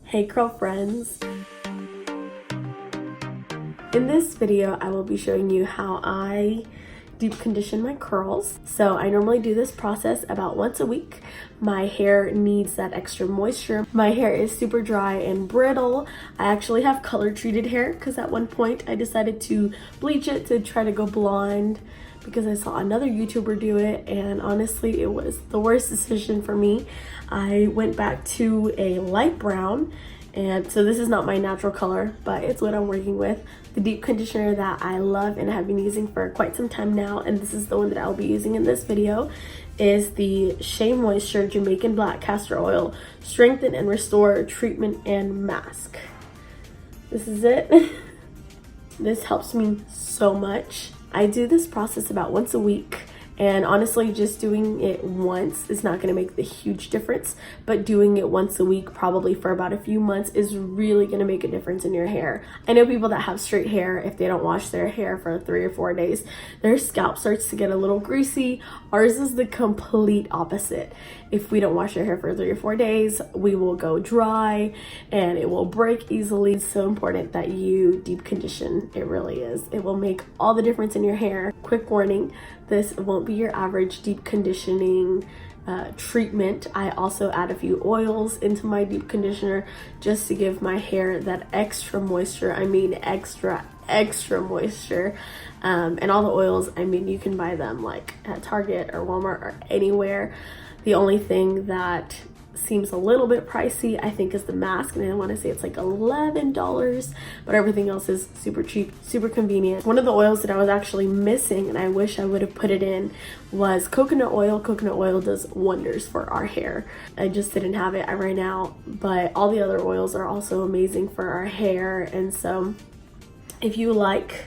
Hey girlfriends! In this video, I will be showing you how I deep condition my curls. So I normally do this process about once a week. My hair needs that extra moisture. My hair is super dry and brittle. I actually have color treated hair because at one point I decided to bleach it to try to go blonde because I saw another YouTuber do it, and honestly it was the worst decision for me. I went back to a light brown, and so this is not my natural color, but it's what I'm working with. The deep conditioner that I love and have been using for quite some time now, and this is the one that I'll be using in this video, is the Shea Moisture Jamaican Black Castor Oil Strengthen and Restore Treatment and Mask. This is it. This helps me so much. I do this process about once a week, and honestly just doing it once is not going to make the huge difference, but doing it once a week probably for about a few months is really going to make a difference in your hair. I know people that have straight hair, if they don't wash their hair for 3 or 4 days, their scalp starts to get a little greasy. Ours is the complete opposite. If we don't wash our hair for 3 or 4 days, we will go dry and it will break easily. It's so important that you deep condition. It really is. It will make all the difference in your hair. Quick warning, this won't be your average deep conditioning treatment. I also add a few oils into my deep conditioner just to give my hair that extra moisture. I mean extra moisture. And all the oils, I mean, you can buy them like at Target or Walmart or anywhere. The only thing that seems a little bit pricey, I think, is the mask, and I want to say it's like $11, but everything else is super cheap, super convenient. One of the oils that I was actually missing, and I wish I would have put it in, was coconut oil. Coconut oil does wonders for our hair. I just didn't have it. I ran out, but all the other oils are also amazing for our hair. And so if you like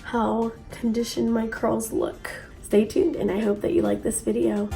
how conditioned my curls look, stay tuned, and I hope that you like this video.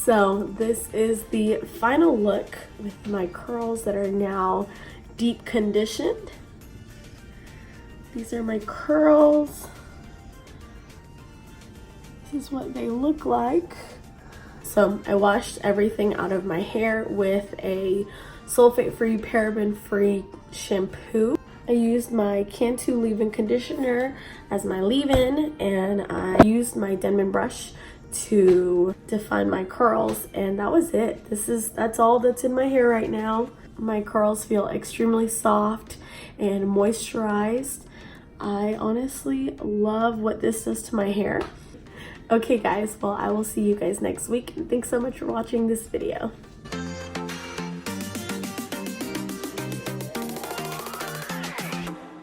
So this is the final look with my curls that are now deep conditioned. These are my curls. This is what they look like. So I washed everything out of my hair with a sulfate-free, paraben-free shampoo. I used my Cantu leave-in conditioner as my leave-in, and I used my Denman brush to define my curls, and that was it. That's all that's in my hair right now. My curls feel extremely soft and moisturized. I honestly love what this does to my hair. Okay guys, well I will see you guys next week, and thanks so much for watching this video.